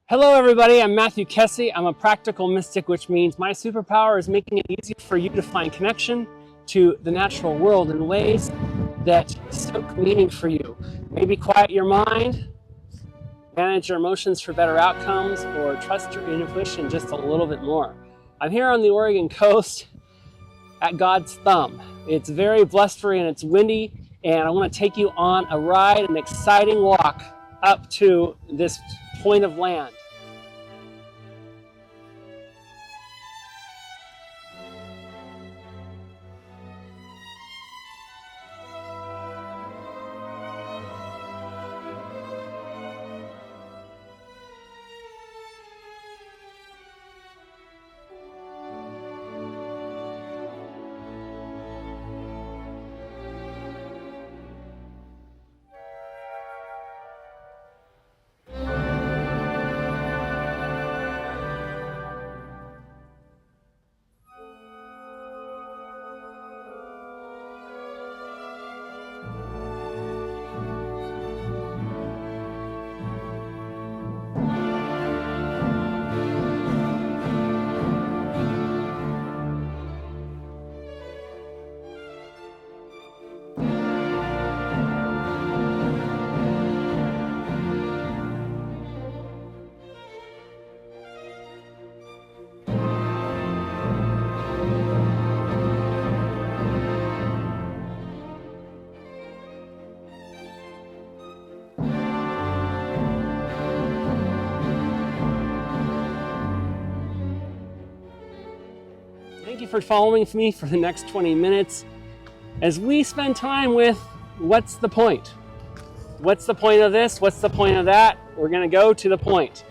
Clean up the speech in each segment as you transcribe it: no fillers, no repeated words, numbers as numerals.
Hello everybody, I'm Matthew Kessie. I'm a practical mystic, which means my superpower is making it easy for you to find connection to the natural world in ways that stoke meaning for you. Maybe quiet your mind, manage your emotions for better outcomes, or trust your intuition just a little bit more. I'm here on the Oregon coast at God's Thumb. It's very blustery and it's windy, and I want to take you on a ride, an exciting walk up to this point of land. Thank you for following me for the next 20 minutes as we spend time with what's the point? What's the point of this? What's the point of that? We're going to go to the point.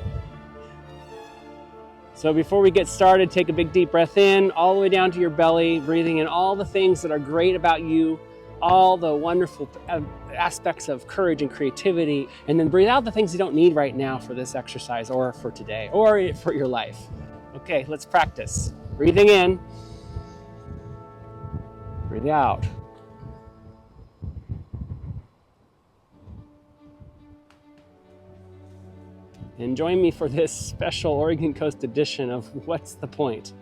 So before we get started, take a big deep breath in, all the way down to your belly, breathing in all the things that are great about you, all the wonderful aspects of courage and creativity, and then breathe out the things you don't need right now for this exercise or for today or for your life. Okay, let's practice. Breathing in, breathe out. And join me for this special Oregon Coast edition of What's the Point?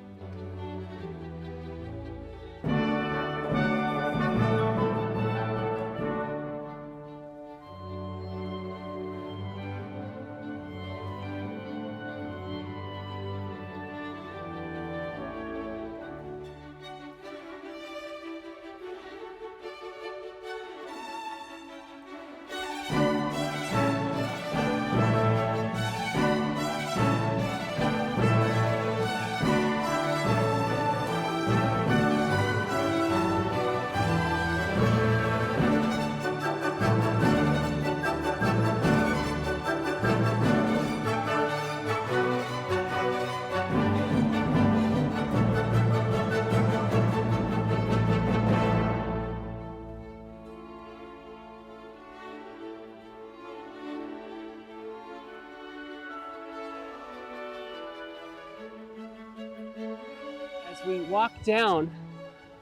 As we walk down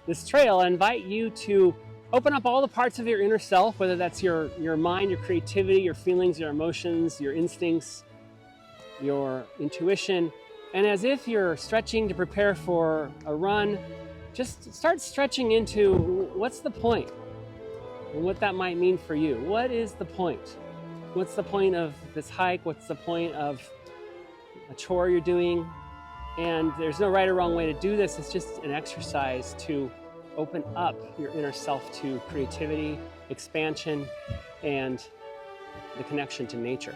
this trail, I invite you to open up all the parts of your inner self, whether that's your mind, your creativity, your feelings, your emotions, your instincts, your intuition. And as if you're stretching to prepare for a run, just start stretching into what's the point and what that might mean for you. What is the point? What's the point of this hike? What's the point of a chore you're doing? And there's no right or wrong way to do this. It's just an exercise to open up your inner self to creativity, expansion, and the connection to nature.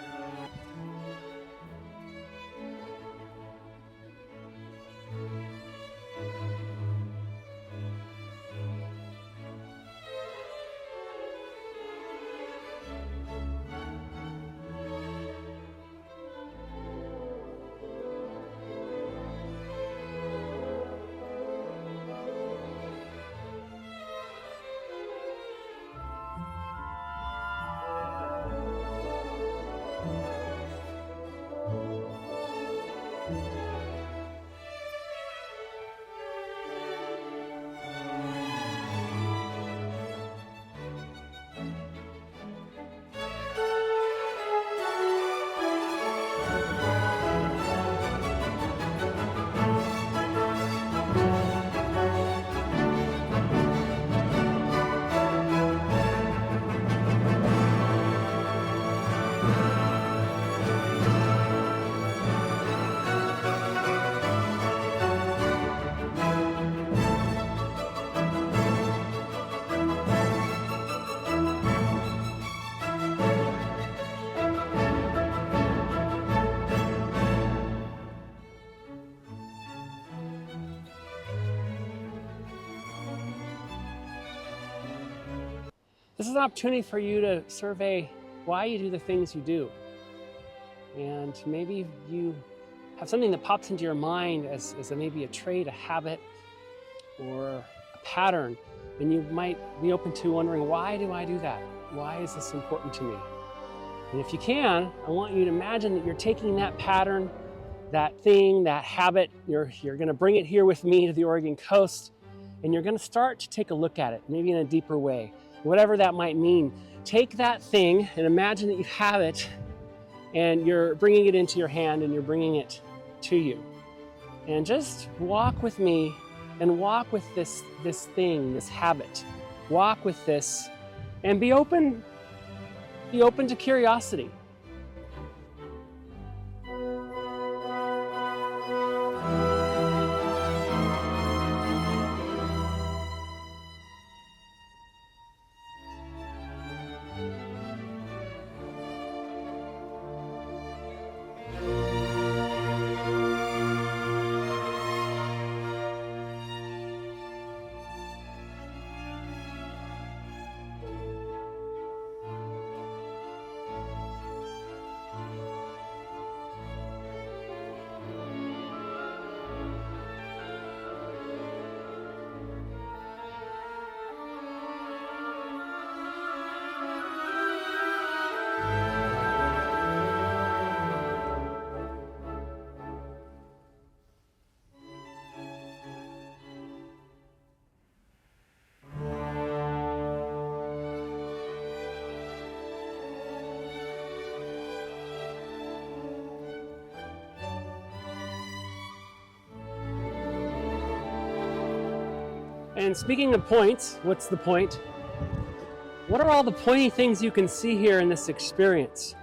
This is an opportunity for you to survey why you do the things you do. And maybe you have something that pops into your mind as maybe a trait, a habit, or a pattern. And you might be open to wondering, why do I do that? Why is this important to me? And if you can, I want you to imagine that you're taking that pattern, that thing, that habit, you're going to bring it here with me to the Oregon coast, and you're going to start to take a look at it, maybe in a deeper way, whatever that might mean. Take that thing and imagine that you have it, and you're bringing it into your hand and you're bringing it to you. And just walk with me and walk with this thing, this habit. Walk with this and be open to curiosity. And speaking of points, what's the point? What are all the pointy things you can see here in this experience?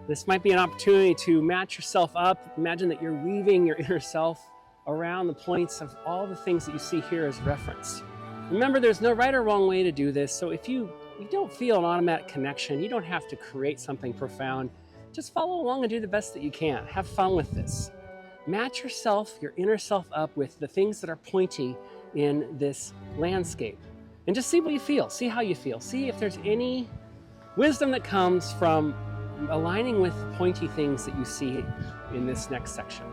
This might be an opportunity to match yourself up. Imagine that you're weaving your inner self around the points of all the things that you see here as reference. Remember, there's no right or wrong way to do this, so if you don't feel an automatic connection, you don't have to create something profound. Just follow along and do the best that you can. Have fun with this. Match yourself, your inner self, up with the things that are pointy in this landscape. And just see what you feel. See how you feel. See if there's any wisdom that comes from aligning with pointy things that you see in this next section.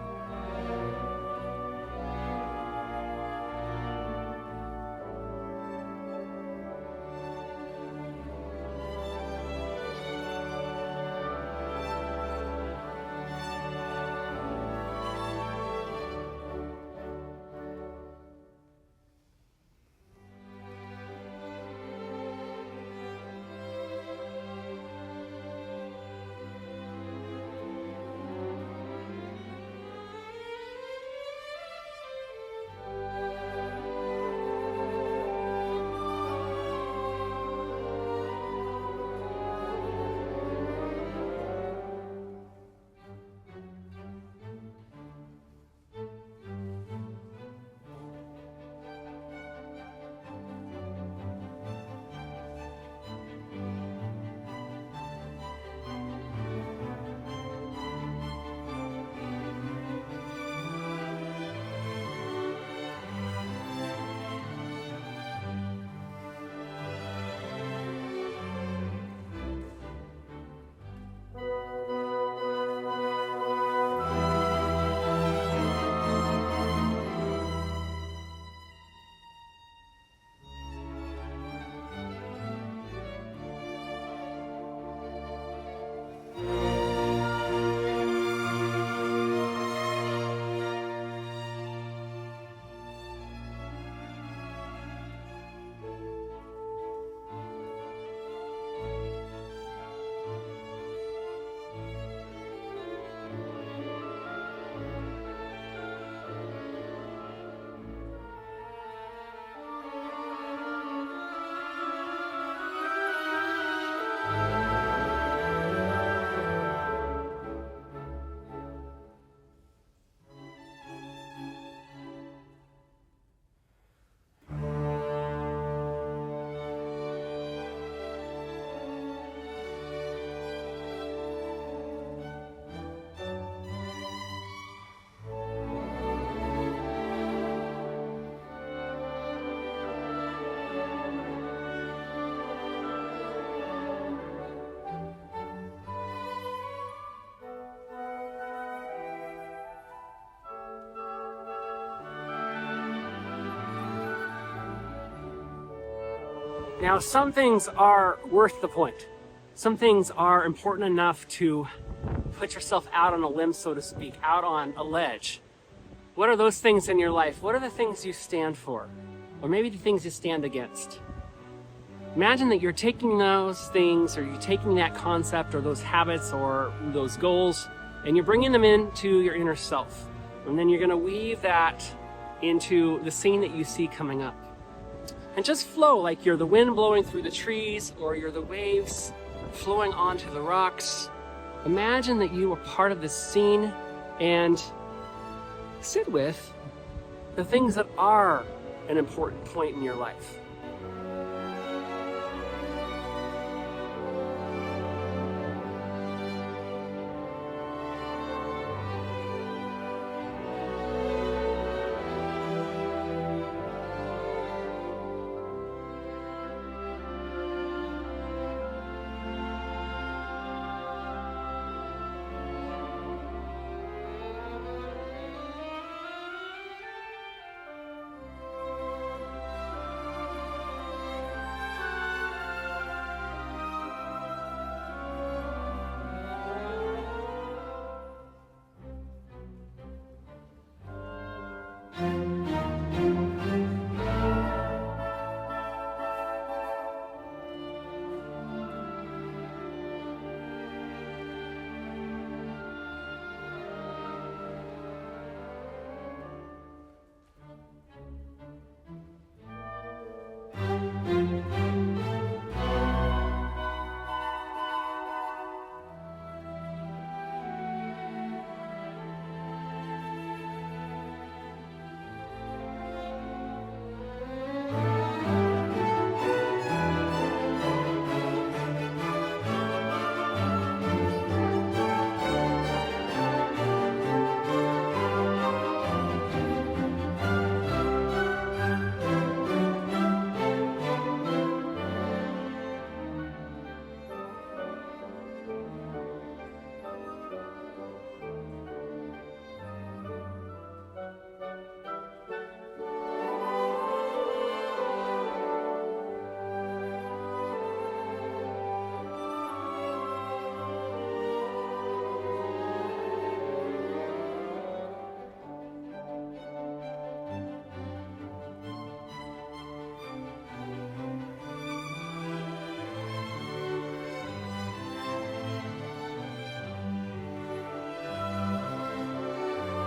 Now, some things are worth the point. Some things are important enough to put yourself out on a limb, so to speak, out on a ledge. What are those things in your life? What are the things you stand for? Or maybe the things you stand against? Imagine that you're taking those things, or you're taking that concept or those habits or those goals, and you're bringing them into your inner self. And then you're going to weave that into the scene that you see coming up. And just flow like you're the wind blowing through the trees, or you're the waves flowing onto the rocks. Imagine that you are part of this scene and sit with the things that are an important point in your life.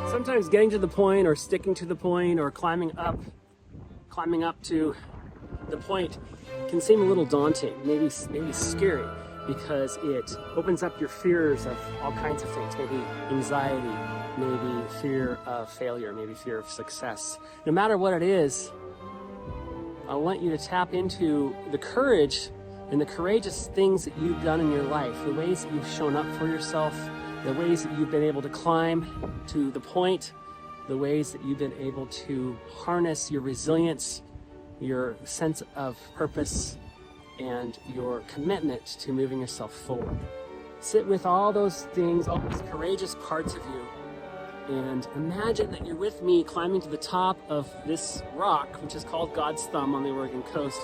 Sometimes getting to the point, or sticking to the point, or climbing up to the point can seem a little daunting, maybe scary, because it opens up your fears of all kinds of things, maybe anxiety, maybe fear of failure, maybe fear of success. No matter what it is, I want you to tap into the courage and the courageous things that you've done in your life, the ways that you've shown up for yourself, the ways that you've been able to climb to the point, the ways that you've been able to harness your resilience, your sense of purpose, and your commitment to moving yourself forward. Sit with all those things, all those courageous parts of you, and imagine that you're with me climbing to the top of this rock, which is called God's Thumb on the Oregon coast,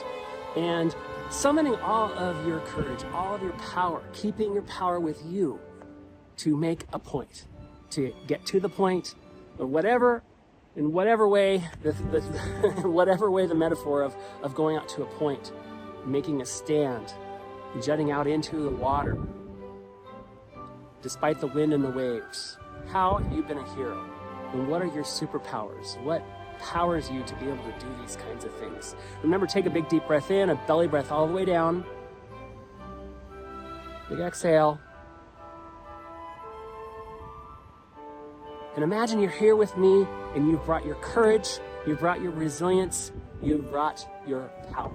and summoning all of your courage, all of your power, keeping your power with you to make a point, to get to the point, or whatever, in whatever way, whatever way the metaphor of going out to a point, making a stand, jutting out into the water, despite the wind and the waves. How have you been a hero? And what are your superpowers? What powers you to be able to do these kinds of things? Remember, take a big deep breath in, a belly breath all the way down. Big exhale. And imagine you're here with me, and you've brought your courage, you've brought your resilience, you've brought your power.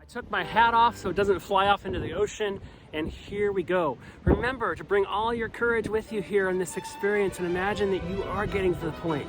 Took my hat off so it doesn't fly off into the ocean, and here we go. Remember to bring all your courage with you here in this experience and imagine that you are getting to the point.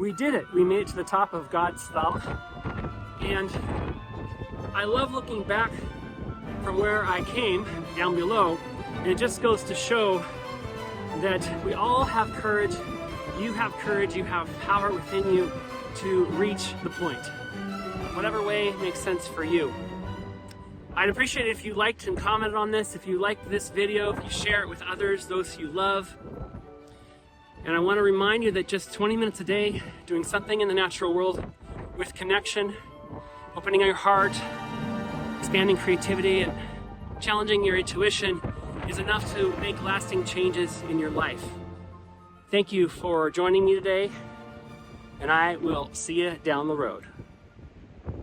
We did it. We made it to the top of God's thumb. And I love looking back from where I came down below. And it just goes to show that we all have courage. You have courage. You have power within you to reach the point. Whatever way makes sense for you. I'd appreciate it if you liked and commented on this. If you liked this video, if you share it with others, those you love. And I want to remind you that just 20 minutes a day, doing something in the natural world with connection, opening your heart, expanding creativity, and challenging your intuition is enough to make lasting changes in your life. Thank you for joining me today, and I will see you down the road.